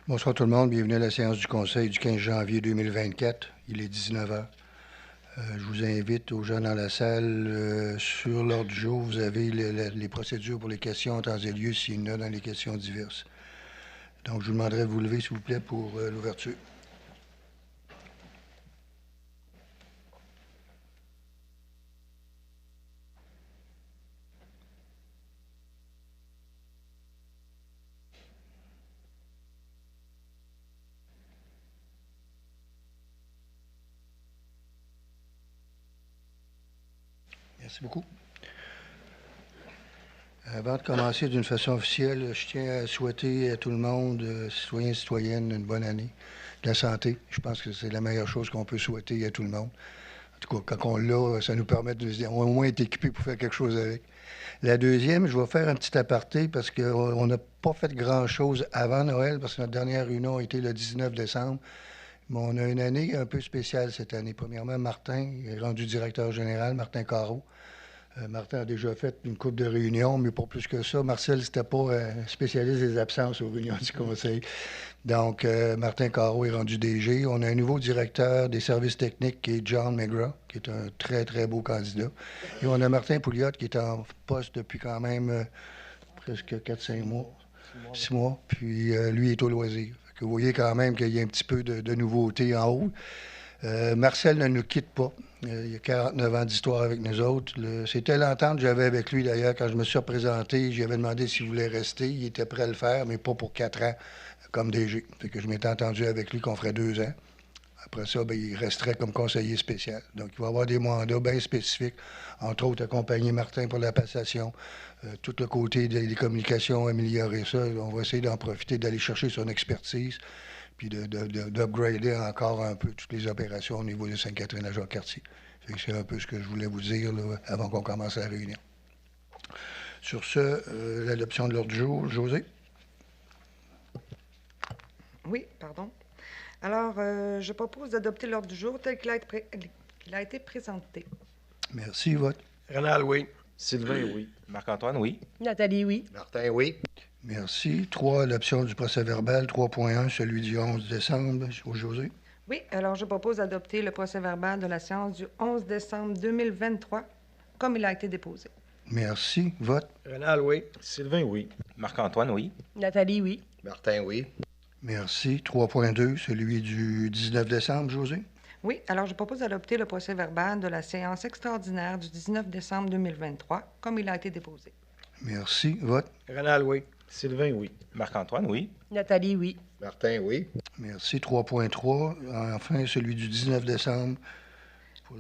Bonsoir tout le monde, bienvenue à la séance du Conseil du 15 janvier 2024. Il est 19 heures. Je vous invite aux gens dans la salle. Sur l'ordre du jour, vous avez les procédures pour les questions en temps et lieu s'il y en a dans les questions diverses. Donc, je vous demanderai de vous lever, s'il vous plaît, pour l'ouverture. Merci beaucoup. Avant de commencer d'une façon officielle, je tiens à souhaiter à tout le monde, citoyens et citoyennes, une bonne année. De la santé, je pense que c'est la meilleure chose qu'on peut souhaiter à tout le monde. En tout cas, quand on l'a, ça nous permet de se dire, on va au moins être équipé pour faire quelque chose avec. La deuxième, je vais faire un petit aparté parce qu'on n'a pas fait grand-chose avant Noël, parce que notre dernière réunion a été le 19 décembre. Mais on a une année un peu spéciale cette année. Premièrement, Martin est rendu directeur général, Martin Carreau. Martin a déjà fait une couple de réunions, mais pas plus que ça. Marcel, c'était pas spécialiste des absences aux réunions du conseil. Donc, Martin Carreau est rendu DG. On a un nouveau directeur des services techniques qui est John McGraw, qui est un très, très beau candidat. Et on a Martin Pouliot qui est en poste depuis quand même presque 4-5 mois, 6 mois. Puis lui est au loisir. Fait que vous voyez quand même qu'il y a un petit peu de nouveauté en haut. Marcel ne nous quitte pas. Il a 49 ans d'histoire avec nous autres. C'était l'entente que j'avais avec lui, d'ailleurs, quand je me suis représenté. J'avais demandé s'il voulait rester. Il était prêt à le faire, mais pas pour 4 ans, comme DG. Fait que je m'étais entendu avec lui qu'on ferait 2 ans. Après ça, ben, il resterait comme conseiller spécial. Donc, il va avoir des mandats bien spécifiques, entre autres accompagner Martin pour la passation, tout le côté des communications, améliorer ça. On va essayer d'en profiter, d'aller chercher son expertise, puis d'upgrader encore un peu toutes les opérations au niveau de Sainte-Catherine-la-Jacques-Cartier. C'est un peu ce que je voulais vous dire là, avant qu'on commence la réunion. Sur ce, l'adoption de l'ordre du jour. José? Oui, pardon. Alors, je propose d'adopter l'ordre du jour tel qu'il a été présenté. Merci. Vote. Rénal, oui. Sylvain, oui. Marc-Antoine, oui. Nathalie, oui. Martin, oui. Merci. 3, l'option du procès-verbal. 3.1, celui du 11 décembre. José? Oui, alors je propose d'adopter le procès-verbal de la séance du 11 décembre 2023 comme il a été déposé. Merci. Vote. Rénal, oui. Sylvain, oui. Marc-Antoine, oui. Nathalie, oui. Martin, oui. Merci. 3.2, celui du 19 décembre, José? Oui, alors je propose d'adopter le procès-verbal de la séance extraordinaire du 19 décembre 2023 comme il a été déposé. Merci. Vote. Rénal, oui. Sylvain, oui. Marc-Antoine, oui. Nathalie, oui. Martin, oui. Merci. 3.3, enfin, celui du 19 décembre pour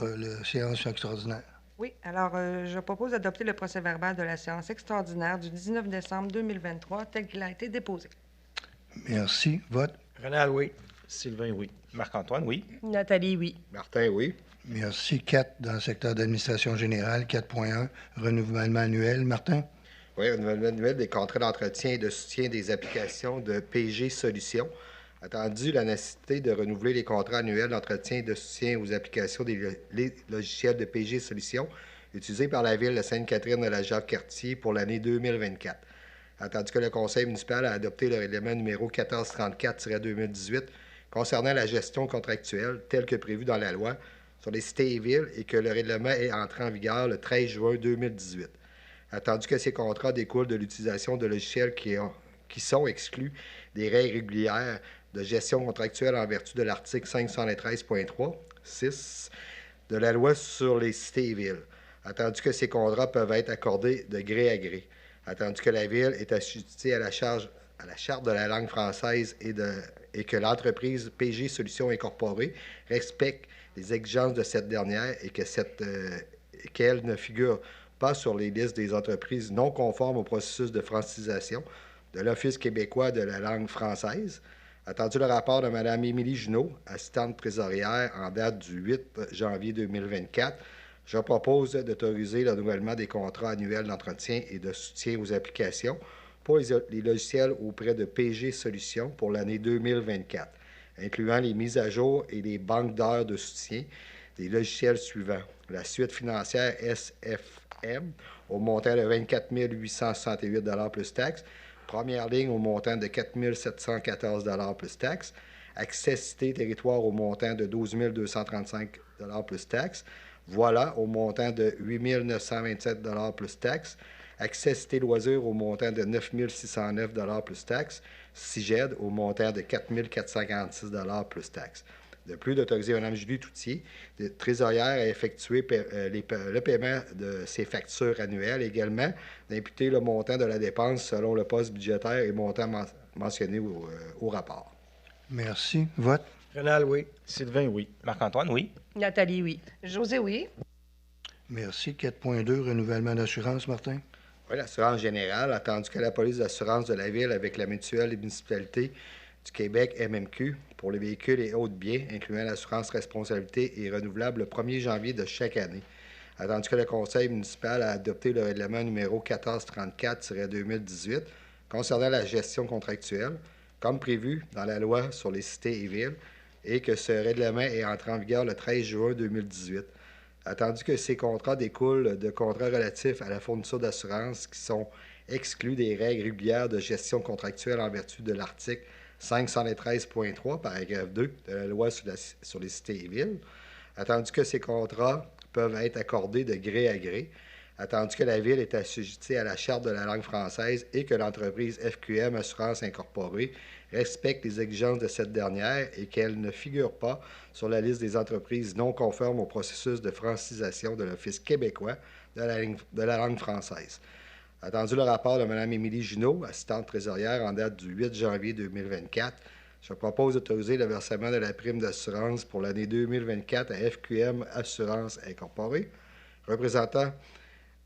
la séance extraordinaire. Oui, alors je propose d'adopter le procès-verbal de la séance extraordinaire du 19 décembre 2023 tel qu'il a été déposé. Merci. Vote. Rénal, oui. Sylvain, oui. Marc-Antoine, oui. Nathalie, oui. Martin, oui. Merci. 4 dans le secteur d'administration générale. 4.1, renouvellement annuel. Martin? Oui, renouvellement annuel des contrats d'entretien et de soutien des applications de PG Solutions. Attendu la nécessité de renouveler les contrats annuels d'entretien et de soutien aux applications des logiciels de PG Solutions utilisés par la Ville de Sainte-Catherine de la Jacques-Cartier pour l'année 2024. Attendu que le Conseil municipal a adopté le règlement numéro 1434-2018 concernant la gestion contractuelle telle que prévue dans la loi sur les cités et villes et que le règlement est entré en vigueur le 13 juin 2018. Attendu que ces contrats découlent de l'utilisation de logiciels qui sont exclus des règles régulières de gestion contractuelle en vertu de l'article 513.3.6 de la loi sur les cités et villes. Attendu que ces contrats peuvent être accordés de gré à gré. Attendu que la Ville est assujettie à la charte de la langue française et que l'entreprise PG Solutions Incorporée respecte les exigences de cette dernière et qu'elle ne figure pas sur les listes des entreprises non conformes au processus de francisation de l'Office québécois de la langue française. Attendu le rapport de Mme Émilie Junot, assistante trésorière en date du 8 janvier 2024, je propose d'autoriser le renouvellement des contrats annuels d'entretien et de soutien aux applications pour les logiciels auprès de PG Solutions pour l'année 2024, incluant les mises à jour et les banques d'heures de soutien des logiciels suivants. La suite financière SFM au montant de 24 868 plus taxes Première ligne au montant de 4 714 plus taxes. Accès-Cité Territoire au montant de 12 235 plus taxes. Voilà au montant de 8 927 plus taxes. Accès-Cité Loisirs au montant de 9 609 plus taxes. CIGED au montant de 4 446 plus taxes. De plus, d'autoriser Mme Julie Toutier, trésorière, à effectuer le paiement de ses factures annuelles, également d'imputer le montant de la dépense selon le poste budgétaire et montant mentionné au rapport. Merci. Vote. Rénal, oui. Sylvain, oui. Marc-Antoine, oui. Nathalie, oui. José, oui. Merci. 4.2, renouvellement d'assurance, Martin. Oui, l'assurance générale, attendu que la police d'assurance de la Ville avec la mutuelle des municipalités du Québec, MMQ, pour les véhicules et autres biens, incluant l'assurance responsabilité, est renouvelable le 1er janvier de chaque année. Attendu que le Conseil municipal a adopté le règlement numéro 1434-2018 concernant la gestion contractuelle, comme prévu dans la loi sur les cités et villes, et que ce règlement est entré en vigueur le 13 juin 2018. Attendu que ces contrats découlent de contrats relatifs à la fourniture d'assurance qui sont exclus des règles régulières de gestion contractuelle en vertu de l'article 513.3, paragraphe 2 de la loi sur les cités et villes. Attendu que ces contrats peuvent être accordés de gré à gré. Attendu que la Ville est assujettie à la Charte de la langue française et que l'entreprise FQM Assurance Incorporée respecte les exigences de cette dernière et qu'elle ne figure pas sur la liste des entreprises non conformes au processus de francisation de l'Office québécois de la langue française. Attendu le rapport de Mme Émilie Junot, assistante trésorière en date du 8 janvier 2024, je propose d'autoriser le versement de la prime d'assurance pour l'année 2024 à FQM Assurance Incorporée, représentant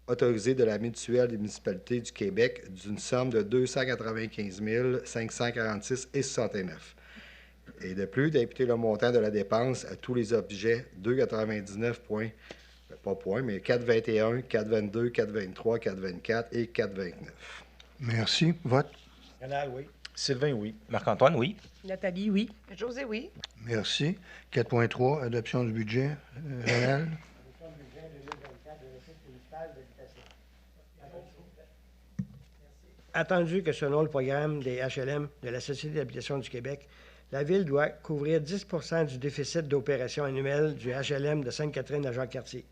autorisé de la mutuelle des municipalités du Québec d'une somme de 295 546,69. Et de plus, d'imputer le montant de la dépense à tous les objets 2,99 pas point, mais 4,21, 4,22, 4,23, 4,24 et 4,29. Merci. Vote. Rénal, oui. Sylvain, oui. Marc-Antoine, oui. Nathalie, oui. José, oui. Merci. 4.3, adoption du budget. Rénal. Attendu que selon le programme des HLM de la Société d'habitation du Québec, la Ville doit couvrir 10 du déficit d'opération annuel du HLM de Sainte-Catherine à Jacques-Cartier.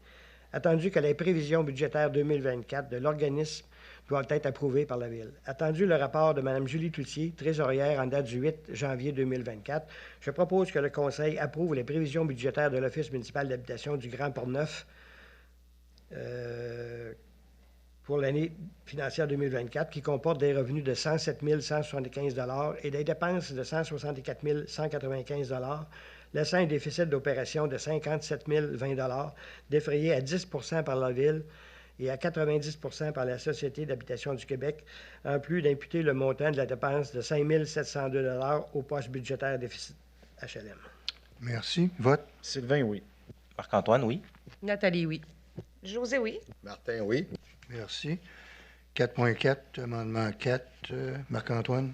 Attendu que les prévisions budgétaires 2024 de l'organisme doivent être approuvées par la Ville. Attendu le rapport de Mme Julie Toutier, trésorière en date du 8 janvier 2024, je propose que le Conseil approuve les prévisions budgétaires de l'Office municipal d'habitation du Grand Port-Neuf pour l'année financière 2024, qui comporte des revenus de 107 175 et des dépenses de 164 195 laissant un déficit d'opération de 57 020 défrayé à 10 par la Ville et à 90 par la Société d'habitation du Québec, en plus d'imputer le montant de la dépense de 5 702 au poste budgétaire déficit HLM. Merci. Vote. Sylvain, oui. Marc-Antoine, oui. Nathalie, oui. José, oui. Martin, oui. Merci. 4.4, amendement 4, Marc-Antoine.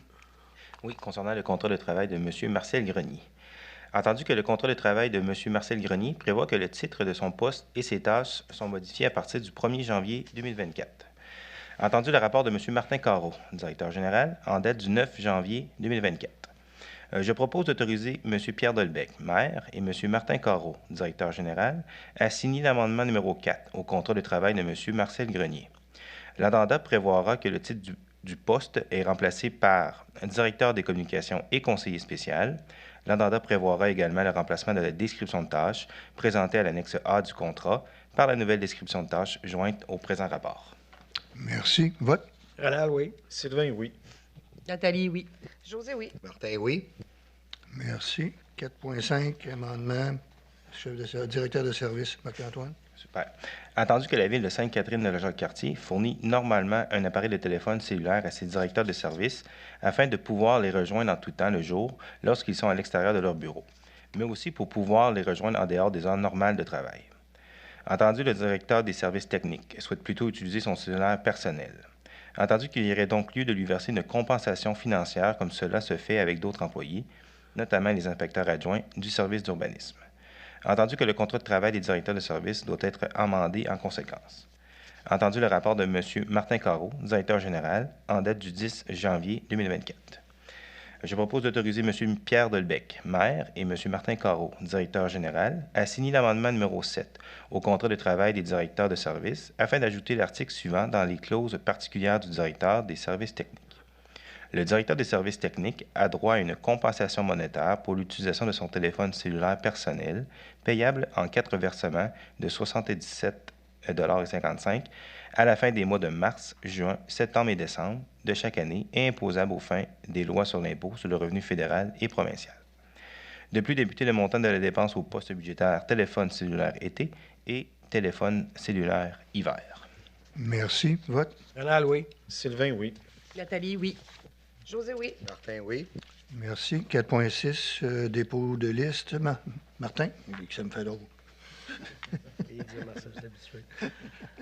Oui, concernant le contrat de travail de M. Marcel Grenier. Entendu que le contrat de travail de M. Marcel Grenier prévoit que le titre de son poste et ses tâches sont modifiés à partir du 1er janvier 2024. Entendu le rapport de M. Martin Carreau, directeur général, en date du 9 janvier 2024. Je propose d'autoriser M. Pierre Dolbec, maire, et M. Martin Carreau, directeur général, à signer l'amendement numéro 4 au contrat de travail de M. Marcel Grenier. L'addenda prévoira que le titre du poste est remplacé par directeur des communications et conseiller spécial. L'addenda prévoira également le remplacement de la description de tâches présentée à l'annexe A du contrat par la nouvelle description de tâches jointe au présent rapport. Merci. Vote. Rénal, oui. Sylvain, oui. Nathalie, oui. José, oui. Martin, oui. Merci. 4.5, amendement, directeur de service, Marc-Antoine. Super. Entendu que la Ville de Sainte-Catherine de la Jacques-Cartier fournit normalement un appareil de téléphone cellulaire à ses directeurs de service afin de pouvoir les rejoindre en tout temps le jour lorsqu'ils sont à l'extérieur de leur bureau, mais aussi pour pouvoir les rejoindre en dehors des heures normales de travail. Entendu le directeur des services techniques souhaite plutôt utiliser son cellulaire personnel. Entendu qu'il y aurait donc lieu de lui verser une compensation financière comme cela se fait avec d'autres employés, notamment les inspecteurs adjoints du service d'urbanisme. Entendu que le contrat de travail des directeurs de service doit être amendé en conséquence. Entendu le rapport de M. Martin Carreau, directeur général, en date du 10 janvier 2024. Je propose d'autoriser M. Pierre Delbecq, maire, et M. Martin Carreau, directeur général, à signer l'amendement numéro 7 au contrat de travail des directeurs de services afin d'ajouter l'article suivant dans les clauses particulières du directeur des services techniques. Le directeur des services techniques a droit à une compensation monétaire pour l'utilisation de son téléphone cellulaire personnel, payable en 4 versements de 77,55 $ à la fin des mois de mars, juin, septembre et décembre de chaque année et imposable aux fins des lois sur l'impôt sur le revenu fédéral et provincial. De plus, débuter le montant de la dépense au poste budgétaire téléphone cellulaire été et téléphone cellulaire hiver. Merci. Vote. Bernard, oui. Sylvain, oui. Nathalie, oui. José, oui. Martin, oui. Merci. 4.6, dépôt de liste. Martin? Oui, que ça me fait drôle.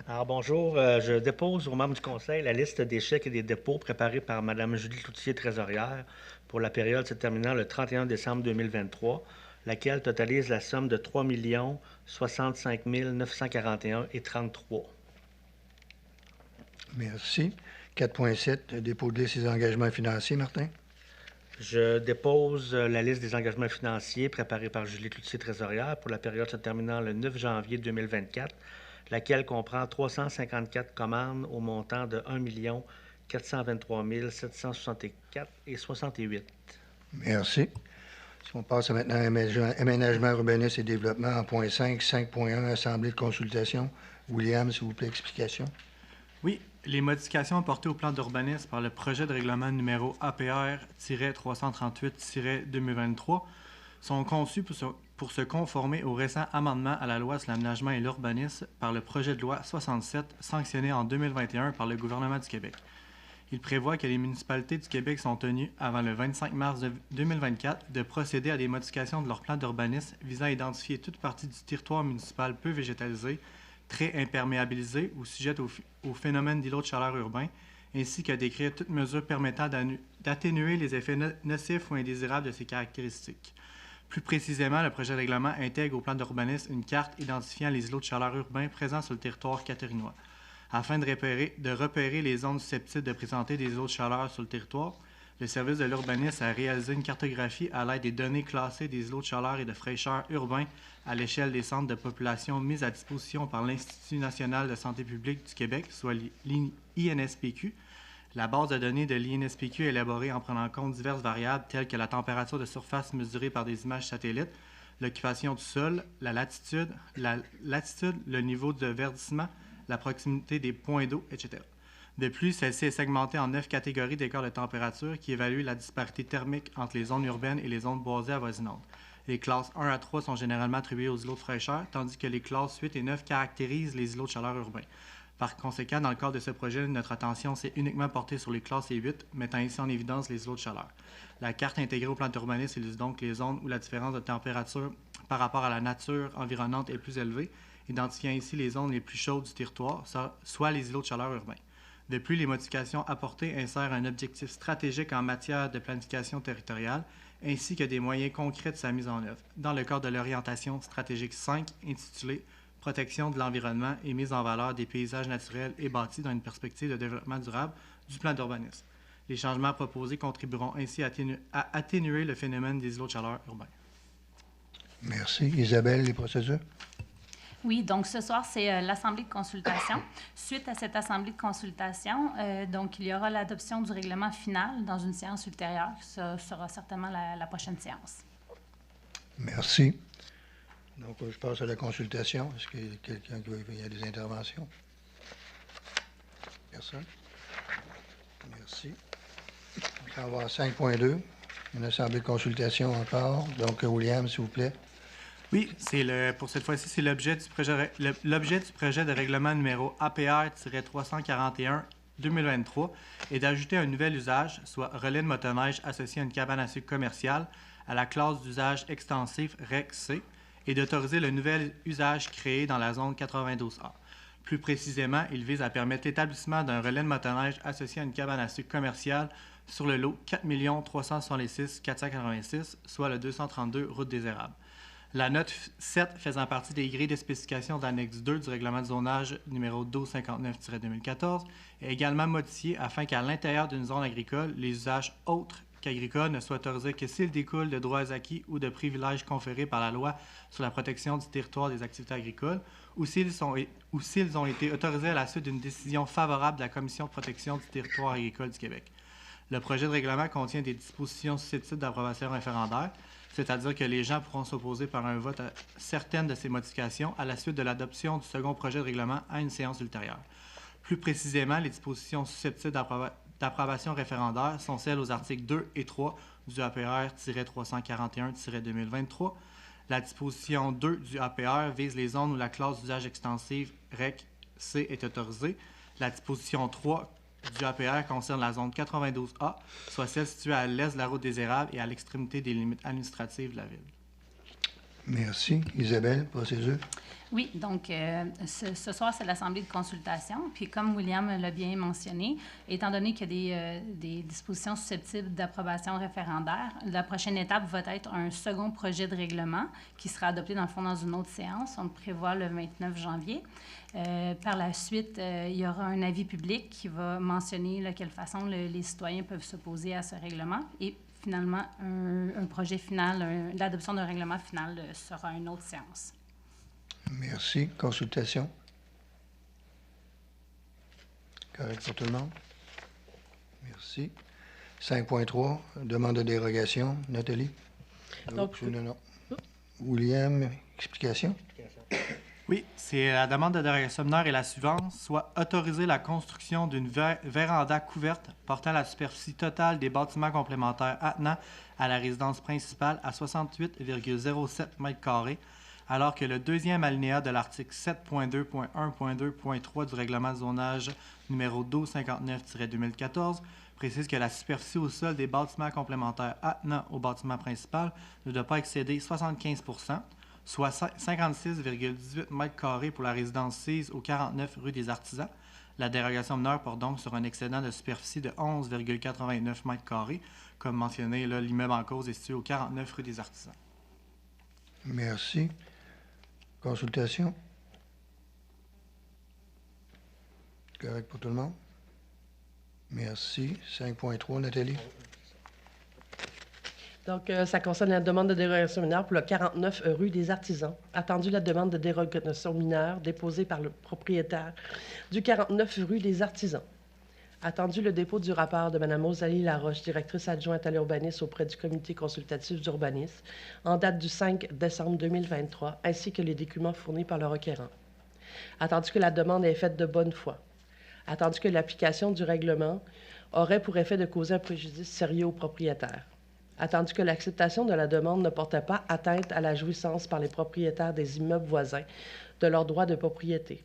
Alors, bonjour. Je dépose aux membres du Conseil la liste des chèques et des dépôts préparés par Mme Julie Cloutier, trésorière, pour la période se terminant le 31 décembre 2023, laquelle totalise la somme de 3 065 941,33 $. Merci. 4.7, dépôt de liste des engagements financiers. Martin? Je dépose la liste des engagements financiers préparés par Julie Cloutier, trésorière, pour la période se terminant le 9 janvier 2024, laquelle comprend 354 commandes au montant de 1 423 764,68 $. Merci. Si on passe maintenant à aménagement, urbanisme et développement en point 5, 5.1, assemblée de consultation. William, s'il vous plaît, explication. Oui, les modifications apportées au plan d'urbanisme par le projet de règlement numéro APR-338-2023 sont conçues pour se conformer au récent amendement à la loi sur l'aménagement et l'urbanisme par le projet de loi 67, sanctionné en 2021 par le gouvernement du Québec. Il prévoit que les municipalités du Québec sont tenues, avant le 25 mars 2024, de procéder à des modifications de leur plan d'urbanisme visant à identifier toute partie du territoire municipal peu végétalisé, très imperméabilisé ou sujette au phénomène d'îlot de chaleur urbain, ainsi qu'à décrire toute mesure permettant d'atténuer les effets nocifs ou indésirables de ces caractéristiques. Plus précisément, le projet de règlement intègre au plan d'urbanisme une carte identifiant les îlots de chaleur urbains présents sur le territoire catherinois. Afin de repérer les zones susceptibles de présenter des îlots de chaleur sur le territoire, le service de l'urbanisme a réalisé une cartographie à l'aide des données classées des îlots de chaleur et de fraîcheur urbains à l'échelle des centres de population mis à disposition par l'Institut national de santé publique du Québec, soit l'INSPQ. La base de données de l'INSPQ est élaborée en prenant en compte diverses variables telles que la température de surface mesurée par des images satellites, l'occupation du sol, la latitude, le niveau de verdissement, la proximité des points d'eau, etc. De plus, celle-ci est segmentée en 9 catégories d'écarts de température qui évaluent la disparité thermique entre les zones urbaines et les zones boisées avoisinantes. Les classes 1 à 3 sont généralement attribuées aux îlots de fraîcheur, tandis que les classes 8 et 9 caractérisent les îlots de chaleur urbains. Par conséquent, dans le cadre de ce projet, notre attention s'est uniquement portée sur les classes et 8, mettant ici en évidence les îlots de chaleur. La carte intégrée au plan d'urbanisme illustre donc les zones où la différence de température par rapport à la nature environnante est plus élevée, identifiant ici les zones les plus chaudes du territoire, soit les îlots de chaleur urbains. De plus, les modifications apportées insèrent un objectif stratégique en matière de planification territoriale, ainsi que des moyens concrets de sa mise en œuvre, dans le cadre de l'orientation stratégique 5, intitulée « Protection de l'environnement et mise en valeur des paysages naturels et bâtis dans une perspective de développement durable » du plan d'urbanisme. Les changements proposés contribueront ainsi à atténuer le phénomène des îlots de chaleur urbains. Merci. Isabelle, les procédures? Oui, donc ce soir, c'est l'assemblée de consultation. Suite à cette assemblée de consultation, donc il y aura l'adoption du règlement final dans une séance ultérieure. Ça sera certainement la prochaine séance. Merci. Donc, je passe à la consultation. Est-ce qu'il y a quelqu'un qui veut... Il y a des interventions? Personne? Merci. On va avoir 5.2, une assemblée de consultation encore. Donc, William, s'il vous plaît. Oui, pour cette fois-ci, c'est l'objet du projet de règlement numéro APR-341-2023 est d'ajouter un nouvel usage, soit relais de motoneige associé à une cabane à sucre commerciale, à la classe d'usage extensif REC-C et d'autoriser le nouvel usage créé dans la zone 92A. Plus précisément, il vise à permettre l'établissement d'un relais de motoneige associé à une cabane à sucre commerciale sur le lot 4 366 486, soit le 232 route des Érables. La note 7 faisant partie des grilles de spécifications d'annexe 2 du règlement de zonage numéro 1259-2014 est également modifiée afin qu'à l'intérieur d'une zone agricole, les usages autres qu'agricoles ne soient autorisés que s'ils découlent de droits acquis ou de privilèges conférés par la loi sur la protection du territoire des activités agricoles ou s'ils ont été autorisés à la suite d'une décision favorable de la Commission de protection du territoire agricole du Québec. Le projet de règlement contient des dispositions susceptibles d'approbation référendaire, c'est-à-dire que les gens pourront s'opposer par un vote à certaines de ces modifications à la suite de l'adoption du second projet de règlement à une séance ultérieure. Plus précisément, les dispositions susceptibles d'approbation référendaire sont celles aux articles 2 et 3 du APR-341-2023. La disposition 2 du APR vise les zones où la classe d'usage extensive REC C est autorisée. La disposition 3 du APR concerne la zone 92A, soit celle située à l'est de la route des Érables et à l'extrémité des limites administratives de la ville. Merci. Isabelle, procédure. Oui, donc ce soir, c'est l'Assemblée de consultation. Puis comme William l'a bien mentionné, étant donné qu'il y a des dispositions susceptibles d'approbation référendaire, la prochaine étape va être un second projet de règlement qui sera adopté dans le fond dans une autre séance. On le prévoit le 29 janvier. Par la suite, il y aura un avis public qui va mentionner de quelle façon les citoyens peuvent s'opposer à ce règlement. Et finalement, un projet final, l'adoption d'un règlement final sera une autre séance. Merci. Consultation. Correct pour tout le monde? Merci. 5.3, demande de dérogation. Nathalie? Donc, Non. William, explication? Oui, c'est la demande de dérogation mineure est la suivante, soit autoriser la construction d'une véranda couverte portant la superficie totale des bâtiments complémentaires attenant à la résidence principale à 68,07 m², alors que le deuxième alinéa de l'article 7.2.1.2.3 du règlement de zonage numéro 1259-2014 précise que la superficie au sol des bâtiments complémentaires attenant au bâtiment principal ne doit pas excéder 75 %, soit 56,18 m² pour la résidence 6 au 49 rue des Artisans. La dérogation mineure porte donc sur un excédent de superficie de 11,89 m². Comme mentionné, l'immeuble en cause est situé au 49 rue des Artisans. Merci. Consultation. Correct pour tout le monde? Merci. 5.3, Nathalie. Donc, ça concerne la demande de dérogation mineure pour le 49 rue des Artisans. Attendu la demande de dérogation mineure déposée par le propriétaire du 49 rue des Artisans. Attendu le dépôt du rapport de Mme Rosalie Laroche, directrice adjointe à l'urbanisme auprès du comité consultatif d'urbanisme, en date du 5 décembre 2023, ainsi que les documents fournis par le requérant. Attendu que la demande est faite de bonne foi. Attendu que l'application du règlement aurait pour effet de causer un préjudice sérieux au propriétaire. Attendu que l'acceptation de la demande ne portait pas atteinte à la jouissance par les propriétaires des immeubles voisins de leurs droits de propriété.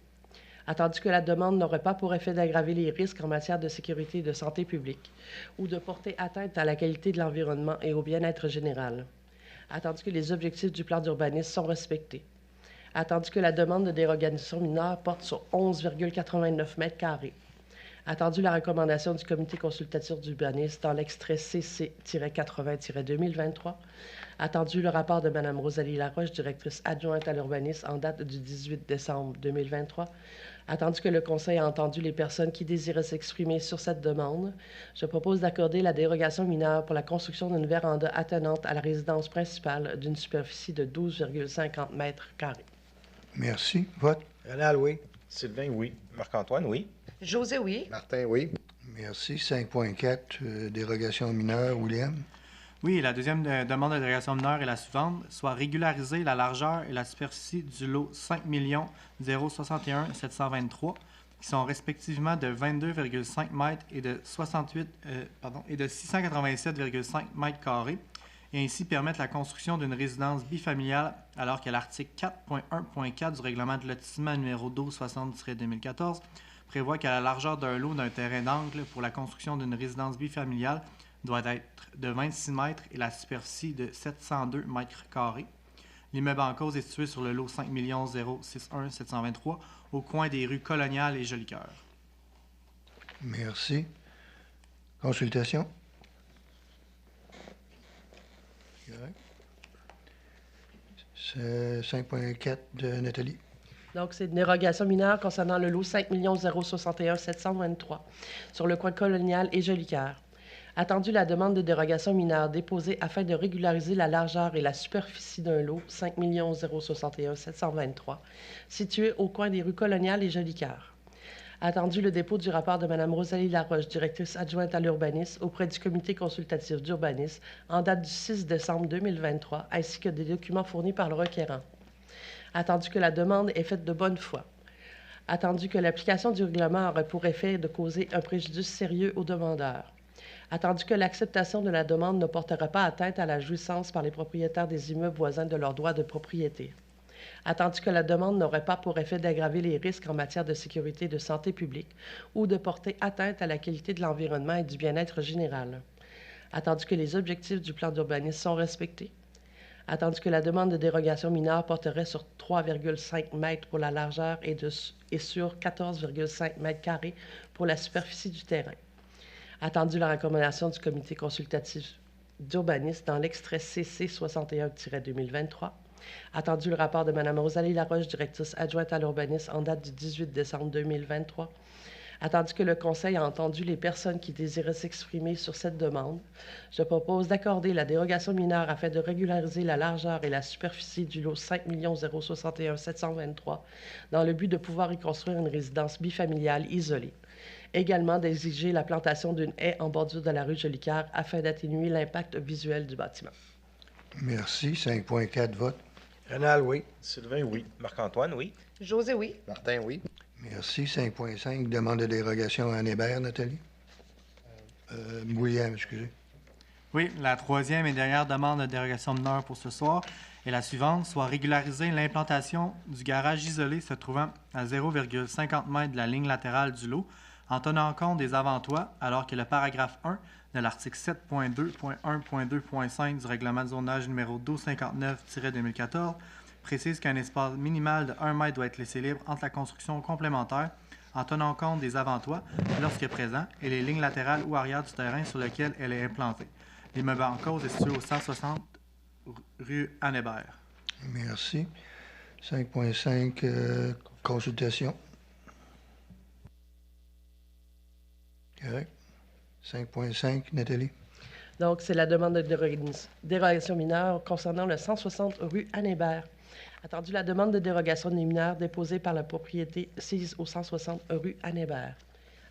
Attendu que la demande n'aurait pas pour effet d'aggraver les risques en matière de sécurité et de santé publique ou de porter atteinte à la qualité de l'environnement et au bien-être général. Attendu que les objectifs du plan d'urbanisme sont respectés. Attendu que la demande de dérogation mineure porte sur 11,89 m². Attendu la recommandation du comité consultatif d'urbanisme dans l'extrait CC-80-2023. Attendu le rapport de Mme Rosalie Laroche, directrice adjointe à l'urbanisme en date du 18 décembre 2023. Attendu que le Conseil a entendu les personnes qui désiraient s'exprimer sur cette demande, je propose d'accorder la dérogation mineure pour la construction d'une véranda attenante à la résidence principale d'une superficie de 12,50 m². Merci. Vote. Renal, oui. Sylvain, oui. Marc-Antoine, oui. José, oui. Martin, oui. Merci. 5.4, dérogation mineure. William? Oui, la deuxième demande de dérogation mineure est la suivante, soit régulariser la largeur et la superficie du lot 5 061 723, qui sont respectivement de 22,5 m et de 687,5 m², et ainsi permettre la construction d'une résidence bifamiliale, alors que l'article 4.1.4 du règlement de lotissement numéro 1260-2014 prévoit qu'à la largeur d'un lot d'un terrain d'angle pour la construction d'une résidence bifamiliale doit être de 26 mètres et la superficie de 702 m². L'immeuble en cause est situé sur le lot 5 061 723 au coin des rues Coloniale et Jolicoeur. Merci. Consultation. C'est 5.4 de Nathalie. Donc, c'est une dérogation mineure concernant le lot 5 061 723 sur le coin Colonial et Jolicoeur. Attendu la demande de dérogation mineure déposée afin de régulariser la largeur et la superficie d'un lot 5 061 723 situé au coin des rues Colonial et Jolicoeur. Attendu le dépôt du rapport de Mme Rosalie Laroche, directrice adjointe à l'urbanisme, auprès du comité consultatif d'urbanisme en date du 6 décembre 2023, ainsi que des documents fournis par le requérant. Attendu que la demande est faite de bonne foi. Attendu que l'application du règlement aurait pour effet de causer un préjudice sérieux aux demandeurs. Attendu que l'acceptation de la demande ne portera pas atteinte à la jouissance par les propriétaires des immeubles voisins de leurs droits de propriété. Attendu que la demande n'aurait pas pour effet d'aggraver les risques en matière de sécurité et de santé publique ou de porter atteinte à la qualité de l'environnement et du bien-être général. Attendu que les objectifs du plan d'urbanisme sont respectés. Attendu que la demande de dérogation mineure porterait sur 3,5 mètres pour la largeur et sur 14,5 mètres carrés pour la superficie du terrain. Attendu la recommandation du comité consultatif d'urbanisme dans l'extrait CC 61-2023. Attendu le rapport de Mme Rosalie Laroche, directrice adjointe à l'urbanisme en date du 18 décembre 2023. Attendu que le Conseil a entendu les personnes qui désiraient s'exprimer sur cette demande, je propose d'accorder la dérogation mineure afin de régulariser la largeur et la superficie du lot 5 061 723 dans le but de pouvoir y construire une résidence bifamiliale isolée. Également d'exiger la plantation d'une haie en bordure de la rue Jolicoeur afin d'atténuer l'impact visuel du bâtiment. Merci. 5.4 vote. Rénal, oui. Sylvain, oui. Marc-Antoine, oui. José, oui. Martin, oui. Merci. 5.5, demande de dérogation à Anne Hébert, Nathalie. William, excusez. Oui, la troisième et dernière demande de dérogation mineure pour ce soir est la suivante, soit régulariser l'implantation du garage isolé se trouvant à 0,50 m de la ligne latérale du lot en tenant compte des avant-toits, alors que le paragraphe 1 de l'article 7.2.1.2.5 du règlement de zonage numéro 1259-2014 précise qu'un espace minimal de 1 mètre doit être laissé libre entre la construction complémentaire en tenant compte des avant-toits lorsque présent et les lignes latérales ou arrière du terrain sur lequel elle est implantée. L'immeuble en cause est situé au 160 rue Anne Hébert. Merci. 5.5, consultation. Correct. 5.5, Nathalie. Donc, c'est la demande de dérogation mineure concernant le 160 rue Anne Hébert. Attendu la demande de dérogation mineure déposée par la propriété sise au 160 rue Anne Hébert.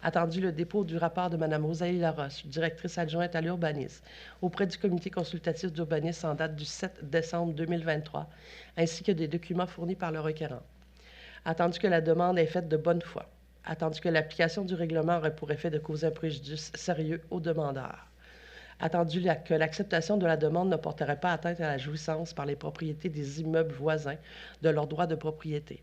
Attendu le dépôt du rapport de Mme Rosalie Laroche, directrice adjointe à l'urbanisme, auprès du comité consultatif d'urbanisme en date du 7 décembre 2023, ainsi que des documents fournis par le requérant. Attendu que la demande est faite de bonne foi. Attendu que l'application du règlement aurait pour effet de causer un préjudice sérieux aux demandeurs. Attendu que l'acceptation de la demande ne porterait pas atteinte à la jouissance par les propriétés des immeubles voisins de leurs droits de propriété.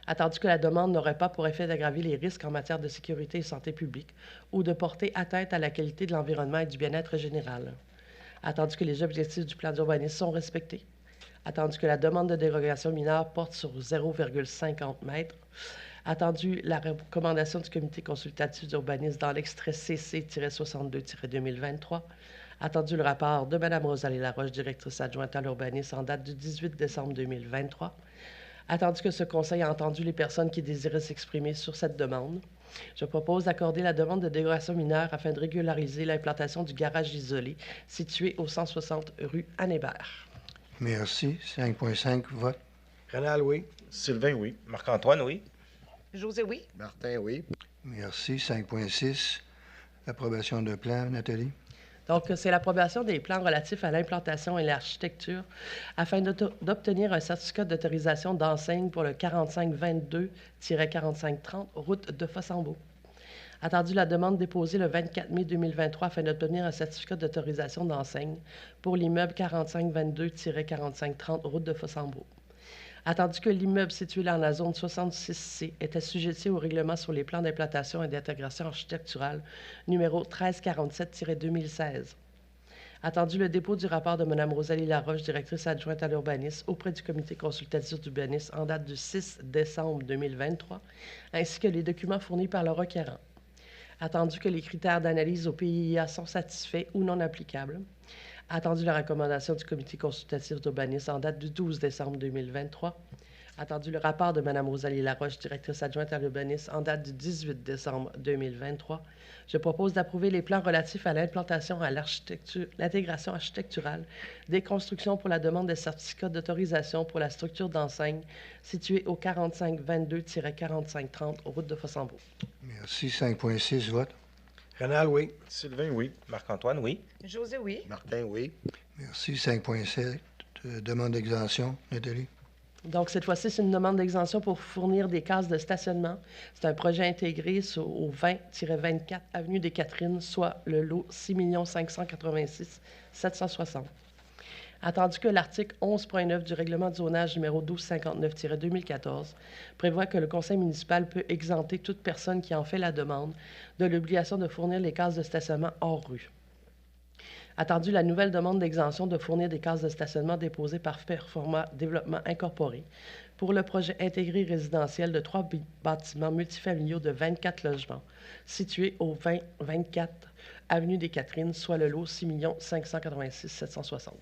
Attendu que la demande n'aurait pas pour effet d'aggraver les risques en matière de sécurité et santé publique ou de porter atteinte à la qualité de l'environnement et du bien-être général. Attendu que les objectifs du plan d'urbanisme sont respectés. Attendu que la demande de dérogation mineure porte sur 0,50 m. Attendu la recommandation du comité consultatif d'urbanisme dans l'extrait CC-62-2023. Attendu le rapport de Mme Rosalie Laroche, directrice adjointe à l'urbanisme en date du 18 décembre 2023. Attendu que ce conseil a entendu les personnes qui désiraient s'exprimer sur cette demande, je propose d'accorder la demande de dérogation mineure afin de régulariser l'implantation du garage isolé situé au 160 rue Anne Hébert. Merci. 5.5, vote. Rénal, oui. Sylvain, oui. Marc-Antoine, oui. José, oui. Martin, oui. Merci. 5.6, approbation de plan, Nathalie. Donc, c'est l'approbation des plans relatifs à l'implantation et l'architecture afin d'obtenir un certificat d'autorisation d'enseigne pour le 4522-4530 route de Fossambeau. Attendu la demande déposée le 24 mai 2023 afin d'obtenir un certificat d'autorisation d'enseigne pour l'immeuble 4522-4530 route de Fossambeau. Attendu que l'immeuble situé dans la zone 66C est assujetti au règlement sur les plans d'implantation et d'intégration architecturale numéro 1347-2016. Attendu le dépôt du rapport de Mme Rosalie Laroche, directrice adjointe à l'urbanisme, auprès du comité consultatif d'urbanisme en date du 6 décembre 2023, ainsi que les documents fournis par le requérant. Attendu que les critères d'analyse au PIA sont satisfaits ou non applicables. Attendu la recommandation du comité consultatif d'urbanisme en date du 12 décembre 2023. Attendu le rapport de Mme Rosalie Laroche, directrice adjointe à l'urbanisme, en date du 18 décembre 2023. Je propose d'approuver les plans relatifs à l'implantation à l'intégration architecturale des constructions pour la demande de certificat d'autorisation pour la structure d'enseigne située au 4522-4530, route de Fossambeau. Merci. 5.6, vote. Rénal, oui. Sylvain, oui. Marc-Antoine, oui. José, oui. Martin, oui. Merci. 5.7, demande d'exemption. Nathalie? Donc, cette fois-ci, c'est une demande d'exemption pour fournir des cases de stationnement. C'est un projet intégré au 20-24 Avenue des Catherines, soit le lot 6 586 760. Attendu que l'article 11.9 du règlement de zonage numéro 1259-2014 prévoit que le conseil municipal peut exempter toute personne qui en fait la demande de l'obligation de fournir les cases de stationnement hors rue. Attendu la nouvelle demande d'exemption de fournir des cases de stationnement déposées par Performa Développement Incorporé pour le projet intégré résidentiel de 3 bâtiments multifamiliaux de 24 logements situés au 20-24 Avenue des Catherines, soit le lot 6 586 760.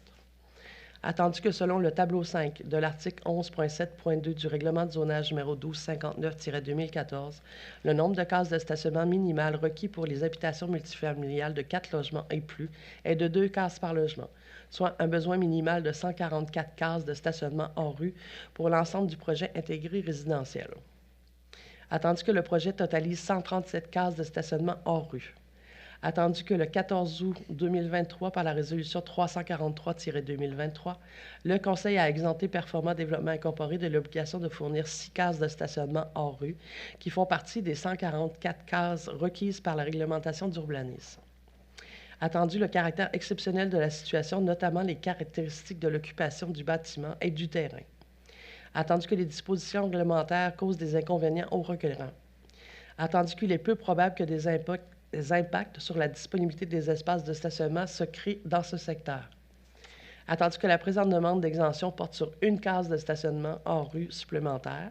Attendu que selon le tableau 5 de l'article 11.7.2 du règlement de zonage numéro 1259-2014, le nombre de cases de stationnement minimal requis pour les habitations multifamiliales de 4 logements et plus est de 2 cases par logement, soit un besoin minimal de 144 cases de stationnement hors rue pour l'ensemble du projet intégré résidentiel. Attendu que le projet totalise 137 cases de stationnement hors rue. Attendu que le 14 août 2023, par la résolution 343-2023, le Conseil a exempté Performa Développement Incorporé de l'obligation de fournir 6 cases de stationnement hors rue, qui font partie des 144 cases requises par la réglementation d'urbanisme. Attendu le caractère exceptionnel de la situation, notamment les caractéristiques de l'occupation du bâtiment et du terrain. Attendu que les dispositions réglementaires causent des inconvénients aux requérants. Attendu qu'il est peu probable que des impacts sur la disponibilité des espaces de stationnement se créent dans ce secteur. Attendu que la présente demande d'exemption porte sur une case de stationnement hors rue supplémentaire.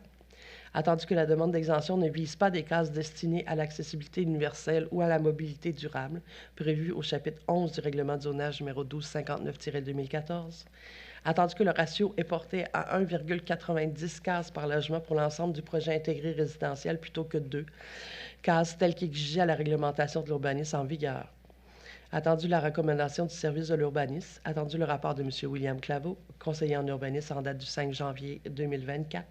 Attendu que la demande d'exemption ne vise pas des cases destinées à l'accessibilité universelle ou à la mobilité durable, prévues au chapitre 11 du règlement de zonage numéro 1259-2014. Attendu que le ratio est porté à 1,90 cases par logement pour l'ensemble du projet intégré résidentiel plutôt que 2 cases telles qu'exigées à la réglementation de l'urbanisme en vigueur. Attendu la recommandation du service de l'urbanisme, attendu le rapport de M. William Claveau, conseiller en urbanisme en date du 5 janvier 2024,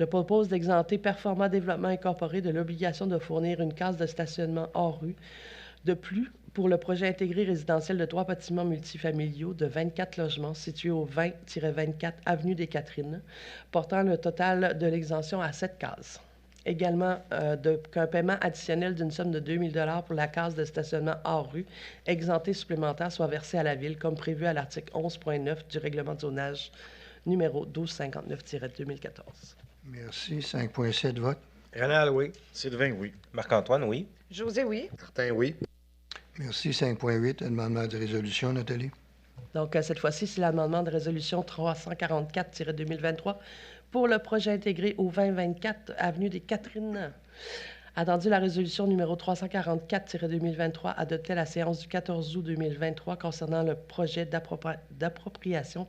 je propose d'exempter Performa Développement Incorporé de l'obligation de fournir une case de stationnement hors rue. De plus, pour le projet intégré résidentiel de 3 bâtiments multifamiliaux de 24 logements situés au 20-24 Avenue des Catherines, portant le total de l'exemption à 7 cases. Également, qu'un paiement additionnel d'une somme de 2 000 pour la case de stationnement hors rue, exemptée supplémentaire, soit versé à la Ville, comme prévu à l'article 11.9 du règlement de zonage numéro 1259-2014. Merci. 5.7, vote. Rénal, oui. Sylvain, oui. Marc-Antoine, oui. José, oui. Martin, oui. Merci. 5.8, amendement de résolution. Nathalie? Donc, cette fois-ci, c'est l'amendement de résolution 344-2023 pour le projet intégré au 20-24 Avenue des Catherines. Attendu la résolution numéro 344-2023 adoptée à la séance du 14 août 2023 concernant le projet d'approbation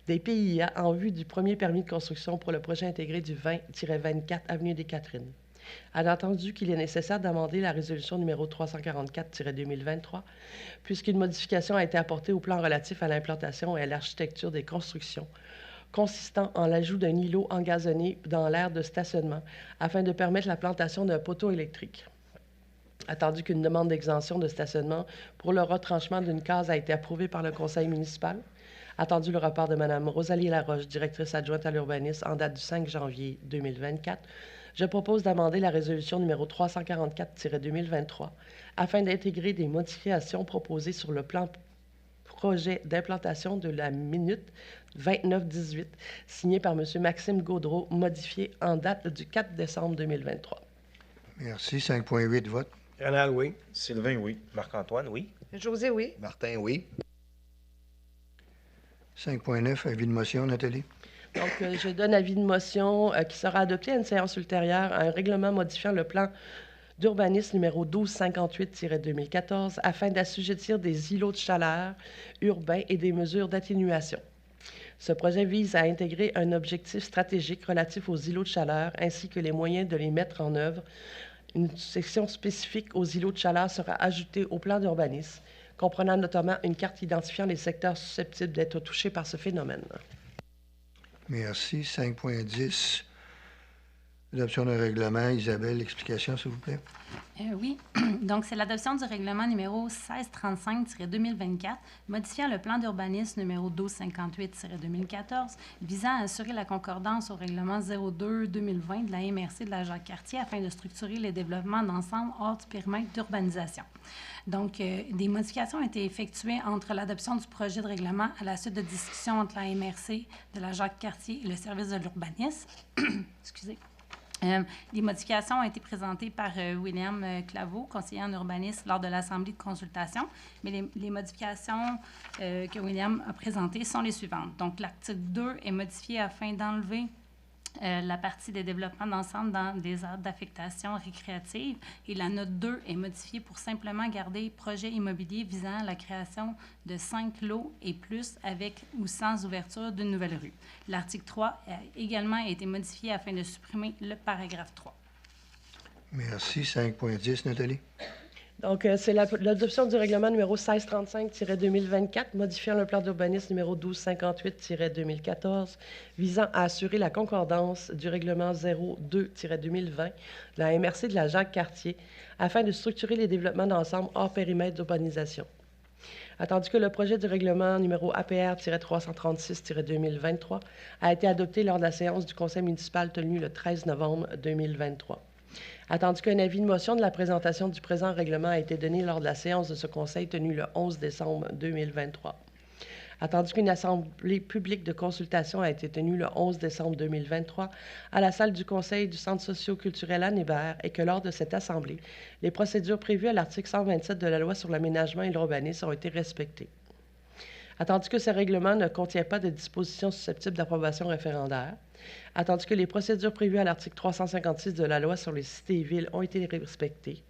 des PIA en vue du premier permis de construction pour le projet intégré du 20-24 Avenue des Catherines. Attendu qu'il est nécessaire d'amender la résolution numéro 344-2023, puisqu'une modification a été apportée au plan relatif à l'implantation et à l'architecture des constructions, consistant en l'ajout d'un îlot engazonné dans l'aire de stationnement afin de permettre la plantation d'un poteau électrique. Attendu qu'une demande d'exemption de stationnement pour le retranchement d'une case a été approuvée par le conseil municipal. Attendu le rapport de Mme Rosalie Laroche, directrice adjointe à l'urbanisme, en date du 5 janvier 2024, je propose d'amender la résolution numéro 344-2023 afin d'intégrer des modifications proposées sur le plan projet d'implantation de la minute 2918, signé par M. Maxime Gaudreau, modifié en date du 4 décembre 2023. Merci. 5.8, vote. Rénal, oui. Sylvain, oui. Marc-Antoine, oui. José, oui. Martin, oui. 5.9, avis de motion. Nathalie? Donc, je donne avis de motion qui sera adopté à une séance ultérieure, un règlement modifiant le plan d'urbanisme numéro 1258-2014 afin d'assujettir des îlots de chaleur urbains et des mesures d'atténuation. Ce projet vise à intégrer un objectif stratégique relatif aux îlots de chaleur ainsi que les moyens de les mettre en œuvre. Une section spécifique aux îlots de chaleur sera ajoutée au plan d'urbanisme, comprenant notamment une carte identifiant les secteurs susceptibles d'être touchés par ce phénomène. Merci. 5.10. L'adoption d'un règlement. Isabelle, l'explication, s'il vous plaît. Oui, donc c'est l'adoption du règlement numéro 1635-2024, modifiant le plan d'urbanisme numéro 1258-2014, visant à assurer la concordance au règlement 02-2020 de la MRC de la Jacques-Cartier afin de structurer les développements d'ensemble hors du périmètre d'urbanisation. Donc, des modifications ont été effectuées entre l'adoption du projet de règlement à la suite de discussions entre la MRC de la Jacques-Cartier et le service de l'urbanisme. Excusez. Les modifications ont été présentées par William Claveau, conseiller en urbanisme, lors de l'Assemblée de consultation. Mais les modifications que William a présentées sont les suivantes. Donc, l'article 2 est modifié afin d'enlever la partie des développements d'ensemble dans des aires d'affectation récréative et la note 2 est modifiée pour simplement garder projet immobilier visant la création de 5 lots et plus avec ou sans ouverture d'une nouvelle rue. L'article 3 a également été modifié afin de supprimer le paragraphe 3. Merci. 5.10, Nathalie. Donc, c'est l'adoption du règlement numéro 1635-2024, modifiant le plan d'urbanisme numéro 1258-2014, visant à assurer la concordance du règlement 02-2020 de la MRC de la Jacques-Cartier afin de structurer les développements d'ensemble hors périmètre d'urbanisation. Attendu que le projet du règlement numéro APR-336-2023 a été adopté lors de la séance du Conseil municipal tenue le 13 novembre 2023. Attendu qu'un avis de motion de la présentation du présent règlement a été donné lors de la séance de ce Conseil tenue le 11 décembre 2023. Attendu qu'une assemblée publique de consultation a été tenue le 11 décembre 2023 à la salle du Conseil du Centre socio-culturel Anne Hébert et que lors de cette assemblée, les procédures prévues à l'article 127 de la Loi sur l'aménagement et l'urbanisme ont été respectées. Attendu que ce règlement ne contient pas de dispositions susceptibles d'approbation référendaire, attendu que les procédures prévues à l'article 356 de la Loi sur les cités et villes ont été respectées,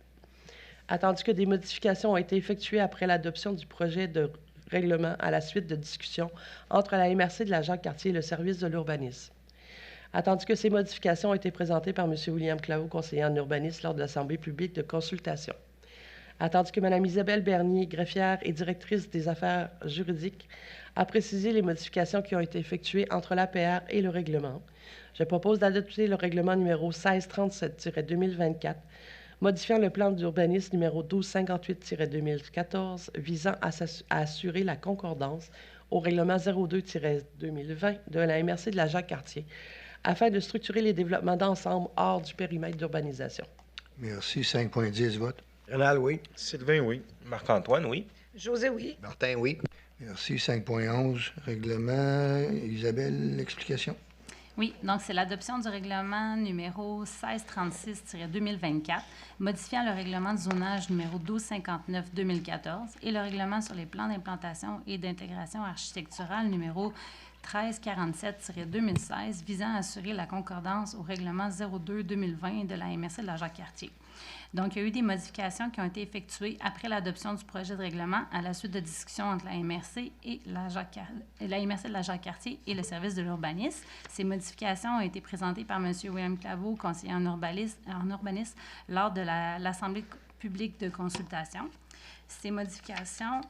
attendu que des modifications ont été effectuées après l'adoption du projet de règlement à la suite de discussions entre la MRC de la Jacques-Cartier et le service de l'urbanisme, attendu que ces modifications ont été présentées par M. William Claveau, conseiller en urbanisme, lors de l'Assemblée publique de consultation. Attendu que Mme Isabelle Bernier, greffière et directrice des affaires juridiques, a précisé les modifications qui ont été effectuées entre l'APR et le règlement, je propose d'adopter le règlement numéro 1637-2024, modifiant le plan d'urbanisme numéro 1258-2014, visant à assurer la concordance au règlement 02-2020 de la MRC de la Jacques-Cartier, afin de structurer les développements d'ensemble hors du périmètre d'urbanisation. Merci. 5.10, vote. Rénal, oui. Sylvain, oui. Marc-Antoine, oui. José, oui. Martin, oui. Merci. 5.11, règlement. Isabelle, l'explication. Oui, donc c'est l'adoption du règlement numéro 1636-2024, modifiant le règlement de zonage numéro 1259-2014 et le règlement sur les plans d'implantation et d'intégration architecturale numéro 1347-2016, visant à assurer la concordance au règlement 02-2020 de la MRC de la Jacques-Cartier. Donc, il y a eu des modifications qui ont été effectuées après l'adoption du projet de règlement à la suite de discussions entre la MRC et la MRC de la Jacques-Cartier et le service de l'urbanisme. Ces modifications ont été présentées par M. William Claveau, conseiller en urbanisme, lors de l'Assemblée publique de consultation. Ces modifications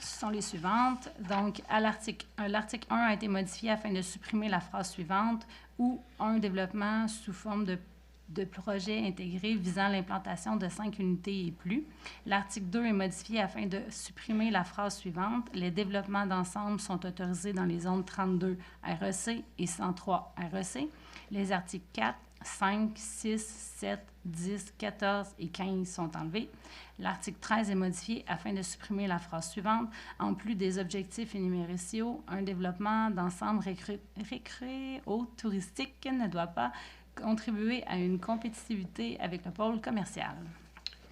sont les suivantes. Donc, l'article 1 a été modifié afin de supprimer la phrase suivante ou un développement sous forme de projet intégré visant l'implantation de 5 unités et plus. L'article 2 est modifié afin de supprimer la phrase suivante. Les développements d'ensemble sont autorisés dans les zones 32 REC et 103 REC. Les articles 4, 5, 6, 7, 10, 14 et 15 sont enlevés. L'article 13 est modifié afin de supprimer la phrase suivante. En plus des objectifs énumérés ci-haut, un développement d'ensemble récréo-touristique ne doit pas contribuer à une compétitivité avec le pôle commercial.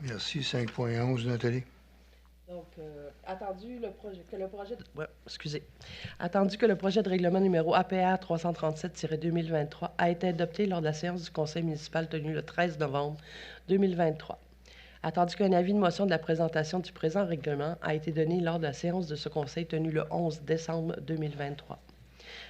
Merci. 5.11, Nathalie. Donc, attendu que le projet de règlement numéro APR 337-2023 a été adopté lors de la séance du Conseil municipal tenue le 13 novembre 2023. Attendu qu'un avis de motion de la présentation du présent règlement a été donné lors de la séance de ce Conseil tenue le 11 décembre 2023.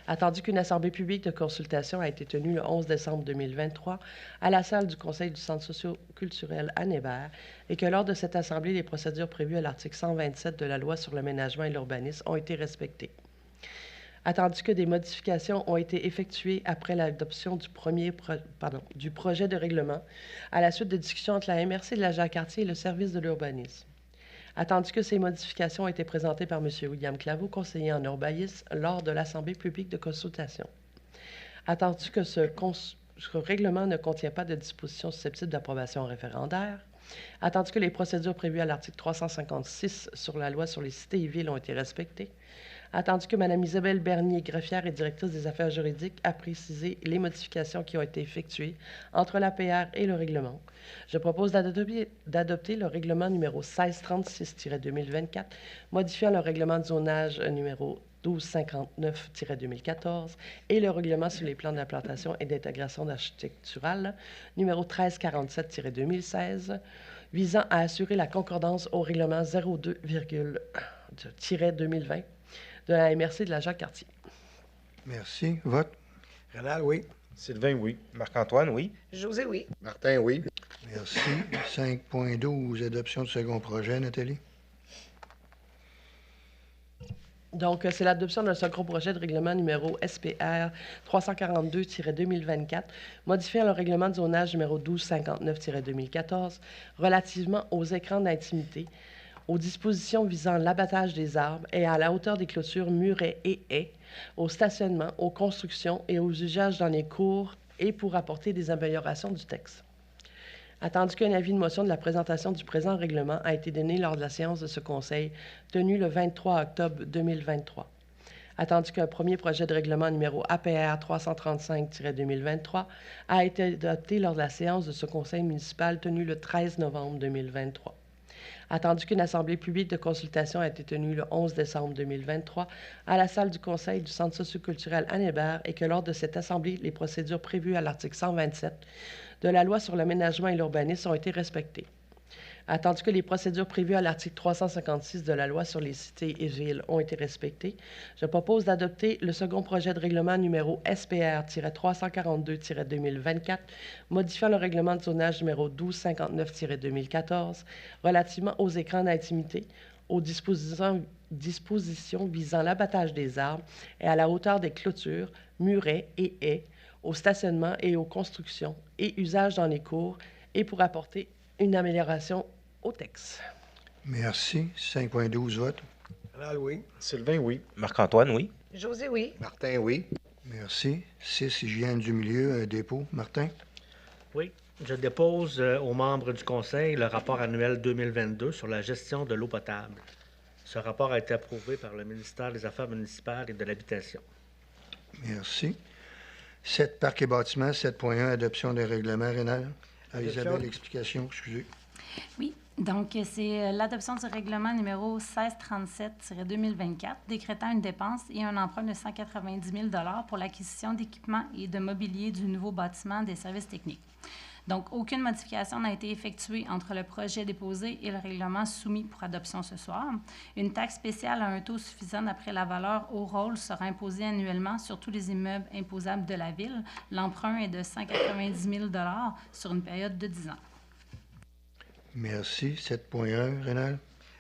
Attendu qu'une assemblée publique de consultation a été tenue le 11 décembre 2023 à la salle du Conseil du Centre socio-culturel Anne Hébert et que lors de cette assemblée, les procédures prévues à l'article 127 de la Loi sur l'aménagement et l'urbanisme ont été respectées. Attendu que des modifications ont été effectuées après l'adoption du projet de règlement à la suite de discussions entre la MRC de la Jacques-Cartier et le service de l'urbanisme. Attendu que ces modifications ont été présentées par M. William Claveau, conseiller en urbanisme, lors de l'Assemblée publique de consultation. Attendu que ce règlement ne contient pas de dispositions susceptibles d'approbation référendaire. Attendu que les procédures prévues à l'article 356 sur la loi sur les cités et villes ont été respectées. Attendu que Mme Isabelle Bernier, greffière et directrice des affaires juridiques, a précisé les modifications qui ont été effectuées entre l'APR et le règlement, je propose d'adopter le règlement numéro 1636-2024, modifiant le règlement de zonage numéro 1259-2014 et le règlement sur les plans d'implantation et d'intégration architecturale numéro 1347-2016, visant à assurer la concordance au règlement 02-2020 de la MRC de la Jacques-Cartier. Merci. Vote. Rénal, oui. Sylvain, oui. Marc-Antoine, oui. José, oui. Martin, oui. Merci. 5.12, adoption du second projet. Nathalie? Donc, c'est l'adoption d'un second projet de règlement numéro SPR 342-2024, modifiant le règlement de zonage numéro 1259-2014 relativement aux écrans d'intimité, aux dispositions visant l'abattage des arbres et à la hauteur des clôtures, murets et haies, au stationnement, aux constructions et aux usages dans les cours et pour apporter des améliorations du texte. Attendu qu'un avis de motion de la présentation du présent règlement a été donné lors de la séance de ce Conseil tenue le 23 octobre 2023. Attendu qu'un premier projet de règlement numéro APR 335-2023 a été adopté lors de la séance de ce Conseil municipal tenue le 13 novembre 2023. Attendu qu'une assemblée publique de consultation a été tenue le 11 décembre 2023 à la salle du Conseil du Centre socioculturel Anne Hébert et que lors de cette assemblée, les procédures prévues à l'article 127 de la Loi sur l'aménagement et l'urbanisme ont été respectées. Attendu que les procédures prévues à l'article 356 de la Loi sur les cités et villes ont été respectées, je propose d'adopter le second projet de règlement numéro SPR-342-2024, modifiant le règlement de zonage numéro 1259-2014 relativement aux écrans d'intimité, aux dispositions visant l'abattage des arbres et à la hauteur des clôtures, murets et haies, au stationnement et aux constructions et usages dans les cours et pour apporter une amélioration au texte. Merci. 5.12, vote. Rénal, oui. Sylvain, oui. Marc-Antoine, oui. José, oui. Martin, oui. Merci. 6, hygiène du milieu, un dépôt. Martin? Oui. Je dépose aux membres du Conseil le rapport annuel 2022 sur la gestion de l'eau potable. Ce rapport a été approuvé par le ministère des Affaires municipales et de l'Habitation. Merci. 7, parcs et bâtiments. 7.1, adoption des règlements. Rénal? Isabelle, explication, excusez. Oui, donc c'est l'adoption du règlement numéro 1637-2024, décrétant une dépense et un emprunt de 190 000 $ pour l'acquisition d'équipements et de mobilier du nouveau bâtiment des services techniques. Donc, aucune modification n'a été effectuée entre le projet déposé et le règlement soumis pour adoption ce soir. Une taxe spéciale à un taux suffisant d'après la valeur au rôle sera imposée annuellement sur tous les immeubles imposables de la Ville. L'emprunt est de 190 000 $ sur une période de 10 ans. Merci. 7.1, Rénal?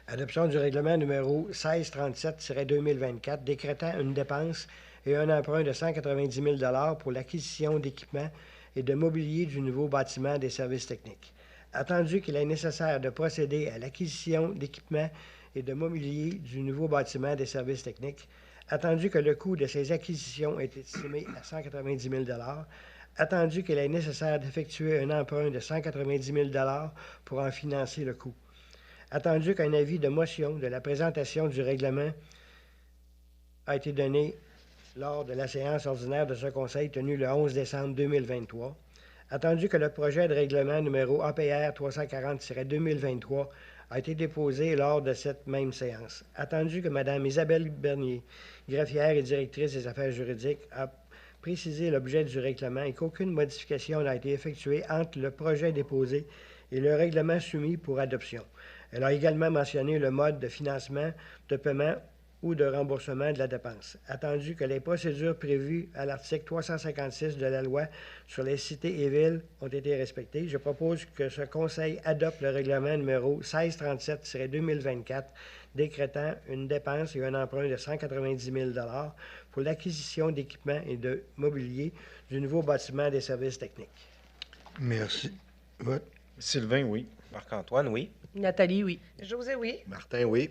Adoption du règlement numéro 1637-2024, décrétant une dépense et un emprunt de 190 000 $ pour l'acquisition d'équipements et de mobilier du nouveau bâtiment des services techniques. Attendu qu'il est nécessaire de procéder à l'acquisition d'équipements et de mobilier du nouveau bâtiment des services techniques, attendu que le coût de ces acquisitions est estimé à 190 000 $, attendu qu'il est nécessaire d'effectuer un emprunt de 190 000 $ pour en financer le coût, attendu qu'un avis de motion de la présentation du règlement a été donné lors de la séance ordinaire de ce Conseil tenue le 11 décembre 2023, attendu que le projet de règlement numéro APR 340-2023 a été déposé lors de cette même séance, attendu que Mme Isabelle Bernier, greffière et directrice des affaires juridiques, a précisé l'objet du règlement et qu'aucune modification n'a été effectuée entre le projet déposé et le règlement soumis pour adoption. Elle a également mentionné le mode de financement, de paiement ou de remboursement de la dépense. Attendu que les procédures prévues à l'article 356 de la loi sur les cités et villes ont été respectées, je propose que ce Conseil adopte le règlement numéro 1637-2024 décrétant une dépense et un emprunt de 190 000 $ pour l'acquisition d'équipements et de mobilier du nouveau bâtiment des services techniques. Merci. Vote. Sylvain, oui. Marc-Antoine, oui. Nathalie, oui. José, oui. Martin, oui.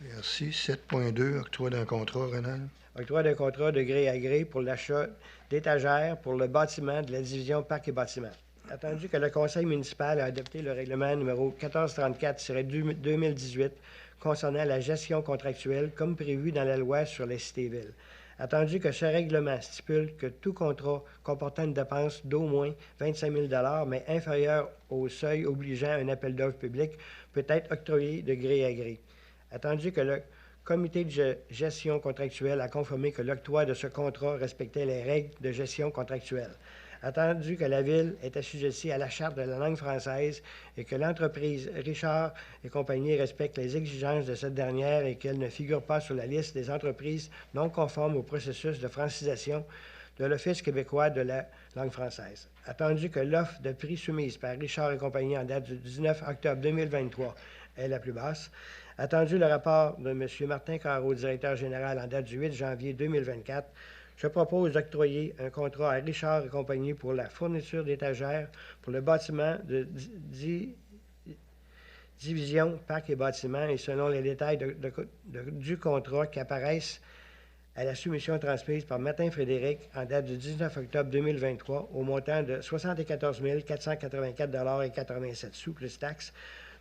Merci. 7.2, octroi d'un contrat, Rénal. Octroi d'un contrat de gré à gré pour l'achat d'étagères pour le bâtiment de la division Parcs et Bâtiments. Attendu que le Conseil municipal a adopté le règlement numéro 1434-2018 concernant la gestion contractuelle comme prévu dans la loi sur les cités-villes. Attendu que ce règlement stipule que tout contrat comportant une dépense d'au moins 25 000 $ mais inférieur au seuil obligeant un appel d'offres public peut être octroyé de gré à gré. Attendu que le comité de gestion contractuelle a confirmé que l'octroi de ce contrat respectait les règles de gestion contractuelle. Attendu que la Ville est assujettie à la Charte de la langue française et que l'entreprise Richard et compagnie respecte les exigences de cette dernière et qu'elle ne figure pas sur la liste des entreprises non conformes au processus de francisation de l'Office québécois de la langue française. Attendu que l'offre de prix soumise par Richard et compagnie en date du 19 octobre 2023 est la plus basse. Attendu le rapport de M. Martin Carreau, directeur général, en date du 8 janvier 2024, je propose d'octroyer un contrat à Richard et compagnie pour la fourniture d'étagères pour le bâtiment de division Parcs et Bâtiments et selon les détails du contrat qui apparaissent à la soumission transmise par Martin Frédéric en date du 19 octobre 2023 au montant de 74 484,87 $ plus taxes.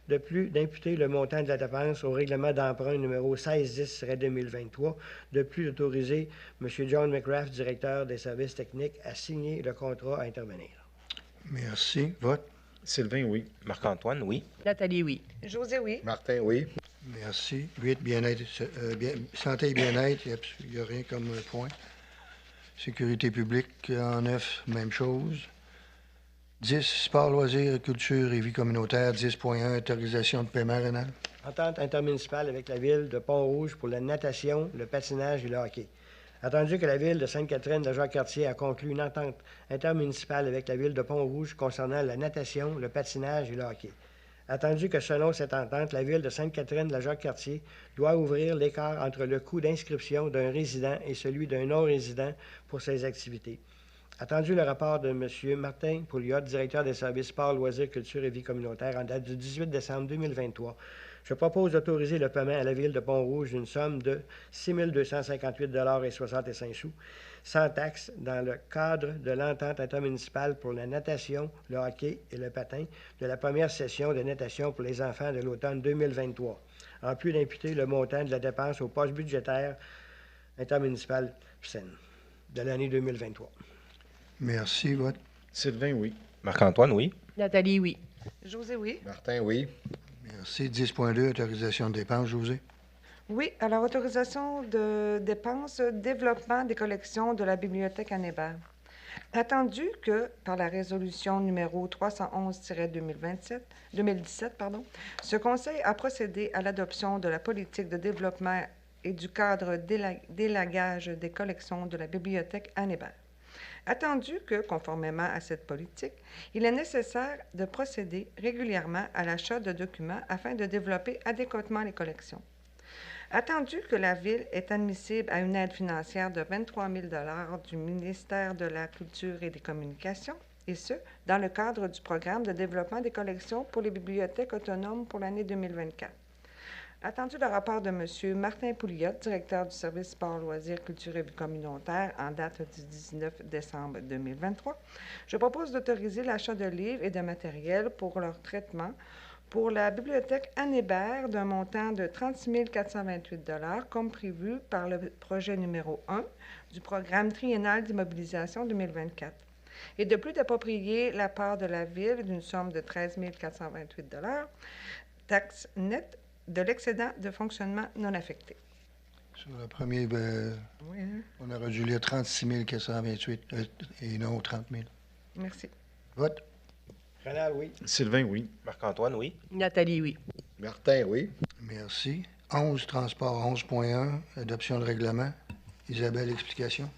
De plus, d'imputer le montant de la dépense au règlement d'emprunt numéro 1610-2023. De plus, d'autoriser M. John McGrath, directeur des services techniques, à signer le contrat à intervenir. Merci. Vote. Sylvain, oui. Marc-Antoine, oui. Nathalie, oui. José, oui. Martin, oui. Merci. 8, bien-être, santé et bien-être, il n'y a rien comme point. Sécurité publique, en 9, même chose. 10, sport, loisirs, culture et vie communautaire. 10.1, autorisation de paiement, Rénal. Entente intermunicipale avec la Ville de Pont-Rouge pour la natation, le patinage et le hockey. Attendu que la Ville de Sainte-Catherine de Jacques-Cartier a conclu une entente intermunicipale avec la Ville de Pont-Rouge concernant la natation, le patinage et le hockey. Attendu que selon cette entente, la Ville de Sainte-Catherine de Jacques-Cartier doit ouvrir l'écart entre le coût d'inscription d'un résident et celui d'un non-résident pour ces activités. Attendu le rapport de M. Martin Pouliot, directeur des services sport, loisirs, culture et vie communautaire, en date du 18 décembre 2023, je propose d'autoriser le paiement à la Ville de Pont-Rouge d'une somme de 6 258,65 $, sans taxe, dans le cadre de l'entente intermunicipale pour la natation, le hockey et le patin de la première session de natation pour les enfants de l'automne 2023, en plus d'imputer le montant de la dépense au poste budgétaire intermunicipal de l'année 2023. Merci. Vote. Sylvain, oui. Marc-Antoine, oui. Nathalie, oui. José, oui. Martin, oui. Merci. 10.2, autorisation de dépenses, José. Oui, alors autorisation de dépenses, développement des collections de la Bibliothèque Anne Hébert. Attendu que, par la résolution numéro 311-2017, ce Conseil a procédé à l'adoption de la politique de développement et du cadre d'élagage des collections de la Bibliothèque Anne Hébert. Attendu que, conformément à cette politique, il est nécessaire de procéder régulièrement à l'achat de documents afin de développer adéquatement les collections. Attendu que la Ville est admissible à une aide financière de 23 000 $ du ministère de la Culture et des Communications, et ce, dans le cadre du programme de développement des collections pour les bibliothèques autonomes pour l'année 2024. Attendu le rapport de M. Martin Pouliot, directeur du service sport, loisirs, culture et vie communautaire, en date du 19 décembre 2023, je propose d'autoriser l'achat de livres et de matériel pour leur traitement pour la Bibliothèque Anne Hébert d'un montant de 36 428 $ comme prévu par le projet numéro 1 du programme triennal d'immobilisation 2024. Et de plus d'approprier la part de la Ville d'une somme de 13 428 $, taxe nette, de l'excédent de fonctionnement non affecté. Sur le premier, on aurait dû lire 36 428 et non 30 000. Merci. Vote. Ronald, oui. Sylvain, oui. Marc-Antoine, oui. Nathalie, oui. Martin, oui. Merci. 11, transport 11.1, adoption de règlement. Isabelle, explication.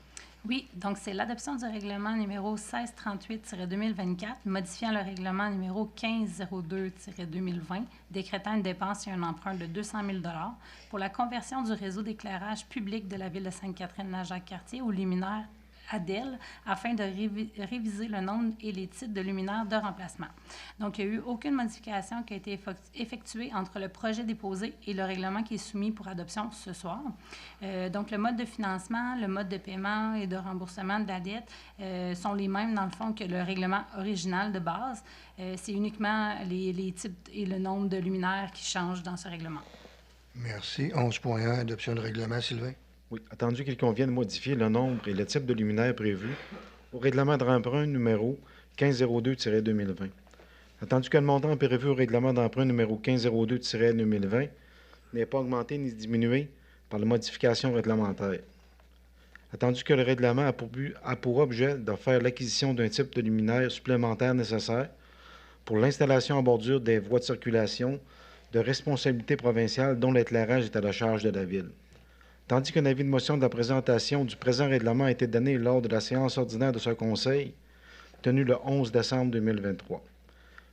Oui, donc c'est l'adoption du règlement numéro 1638-2024, modifiant le règlement numéro 1502-2020, décrétant une dépense et un emprunt de 200 000 pour la conversion du réseau d'éclairage public de la ville de Sainte-Catherine-la-Jacques-Cartier au luminaire ADEL afin de réviser le nombre et les titres de luminaires de remplacement. Donc, il n'y a eu aucune modification qui a été effectuée entre le projet déposé et le règlement qui est soumis pour adoption ce soir. Donc, le mode de financement, le mode de paiement et de remboursement de la dette sont les mêmes, dans le fond, que le règlement original de base. C'est uniquement les types et le nombre de luminaires qui changent dans ce règlement. Merci. 11.1, adoption de règlement. Sylvain. Oui, attendu qu'il convient de modifier le nombre et le type de luminaire prévu au règlement d'emprunt numéro 1502-2020. Attendu que le montant prévu au règlement d'emprunt numéro 1502-2020 n'est pas augmenté ni diminué par la modification réglementaire. Attendu que le règlement a pour objet de faire l'acquisition d'un type de luminaire supplémentaire nécessaire pour l'installation en bordure des voies de circulation de responsabilité provinciale dont l'éclairage est à la charge de la Ville. Tandis qu'un avis de motion de la présentation du présent règlement a été donné lors de la séance ordinaire de ce Conseil, tenue le 11 décembre 2023.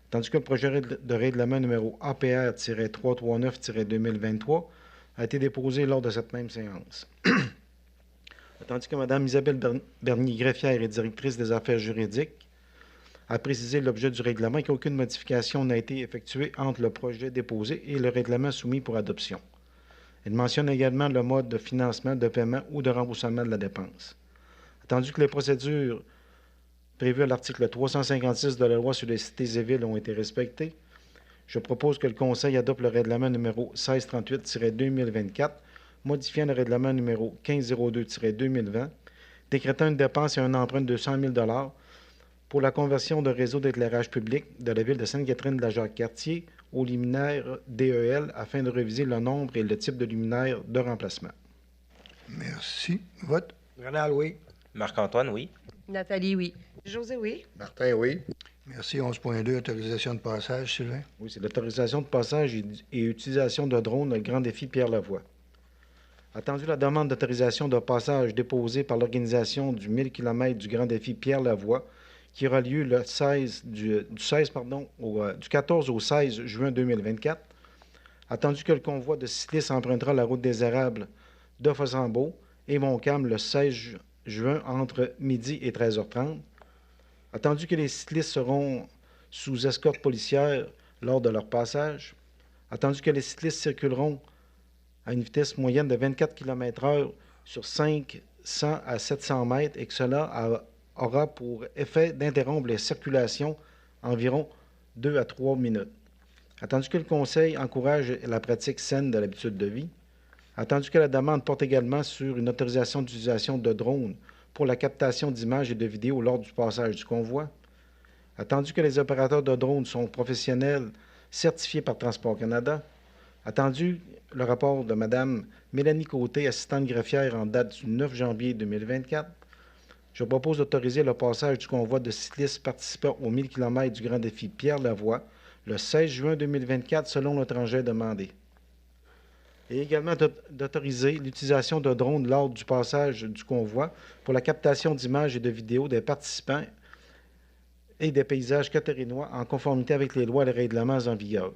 Tandis que le projet de règlement numéro APR-339-2023 a été déposé lors de cette même séance. Tandis que Mme Isabelle Bernier-Greffière est directrice des affaires juridiques, a précisé l'objet du règlement et qu'aucune modification n'a été effectuée entre le projet déposé et le règlement soumis pour adoption. Elle mentionne également le mode de financement, de paiement ou de remboursement de la dépense. Attendu que les procédures prévues à l'article 356 de la loi sur les cités et villes ont été respectées, je propose que le Conseil adopte le règlement numéro 1638-2024, modifiant le règlement numéro 1502-2020, décrétant une dépense et un emprunt de 200 000 pour la conversion de réseau d'éclairage public de la ville de Sainte-Catherine-de-la-Jacques-Cartier au luminaire DEL afin de réviser le nombre et le type de luminaire de remplacement. Merci. Vote. Ronald, oui. Marc-Antoine, oui. Nathalie, oui. José, oui. Martin, oui. Merci. 11.2, autorisation de passage. Sylvain. Oui, c'est l'autorisation de passage et utilisation de drones, le grand défi Pierre Lavoie. Attendu la demande d'autorisation de passage déposée par l'organisation du 1000 km du grand défi Pierre Lavoie, qui aura lieu le 14 au 16 juin 2024, attendu que le convoi de cyclistes empruntera la route des Érables de Fossambeau et Montcalm le 16 juin entre midi et 13h30, attendu que les cyclistes seront sous escorte policière lors de leur passage, attendu que les cyclistes circuleront à une vitesse moyenne de 24 km/h sur 500 à 700 mètres et que cela aura pour effet d'interrompre les circulations environ 2 à 3 minutes. Attendu que le Conseil encourage la pratique saine de l'habitude de vie, attendu que la demande porte également sur une autorisation d'utilisation de drones pour la captation d'images et de vidéos lors du passage du convoi, attendu que les opérateurs de drones sont professionnels certifiés par Transport Canada, attendu le rapport de Mme Mélanie Côté, assistante greffière en date du 9 janvier 2024, je propose d'autoriser le passage du convoi de cyclistes participant aux 1000 km du Grand Défi Pierre Lavoie le 16 juin 2024 selon le trajet demandé. Et également d'autoriser l'utilisation de drones lors du passage du convoi pour la captation d'images et de vidéos des participants et des paysages catérinois en conformité avec les lois et les règlements en vigueur.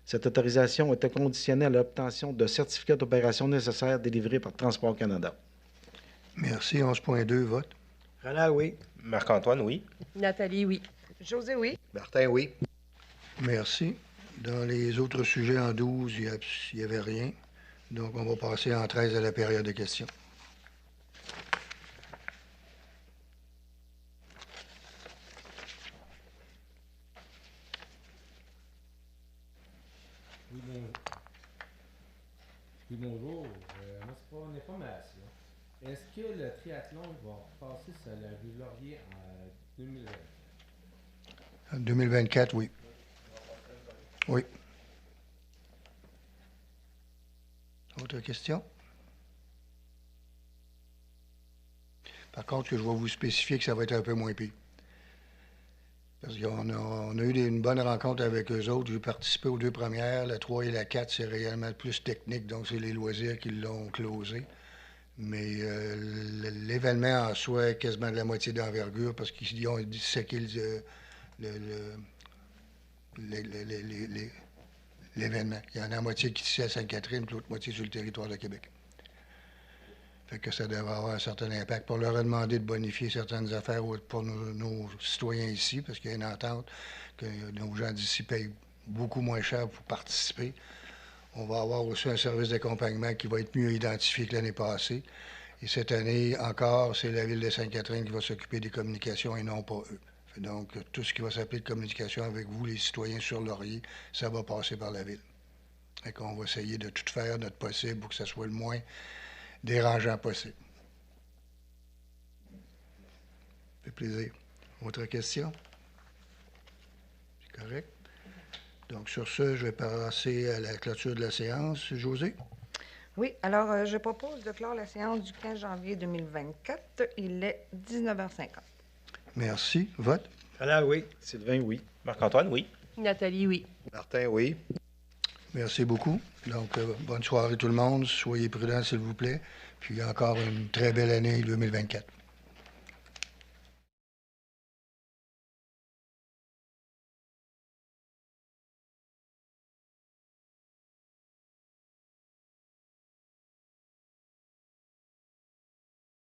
Cette autorisation était conditionnée à l'obtention de certificats d'opération nécessaires délivrés par Transport Canada. Merci. 11.2, vote. Ronald, oui. Marc-Antoine, oui. Nathalie, oui. José, oui. Martin, oui. Merci. Dans les autres sujets en 12, il n'y avait rien. Donc, on va passer en 13 à la période de questions. Oui, bonjour. Moi, c'est pas une information. Est-ce que le triathlon va passer sur la rue Laurier en 2020? En 2024, oui. Oui. Autre question? Par contre, je vais vous spécifier que ça va être un peu moins pire. Parce qu'on a eu une bonne rencontre avec eux autres. J'ai participé aux 2 premières. La 3 et la 4, c'est réellement plus technique, donc c'est les loisirs qui l'ont closé. Mais l'événement en soi est quasiment de la moitié d'envergure parce qu'ils ont disséqué l'événement. Il y en a la moitié qui est à Sainte-Catherine, puis l'autre moitié sur le territoire de Québec. Fait que ça devrait avoir un certain impact. Pour leur demander de bonifier certaines affaires pour nos citoyens ici, parce qu'il y a une entente que nos gens d'ici payent beaucoup moins cher pour participer. On va avoir aussi un service d'accompagnement qui va être mieux identifié que l'année passée. Et cette année encore, c'est la Ville de Sainte-Catherine qui va s'occuper des communications et non pas eux. Donc, tout ce qui va s'appeler de communication avec vous, les citoyens sur Laurier, ça va passer par la Ville. Fait qu'on va essayer de tout faire notre possible pour que ça soit le moins dérangeant possible. Ça fait plaisir. Autre question? C'est correct? Donc, sur ce, je vais passer à la clôture de la séance. Josée? Oui, alors je propose de clore la séance du 15 janvier 2024. Il est 19h50. Merci. Vote? Alain, oui. Sylvain, oui. Marc-Antoine, oui. Nathalie, oui. Martin, oui. Merci beaucoup. Donc, bonne soirée tout le monde. Soyez prudents, s'il vous plaît. Puis encore une très belle année 2024.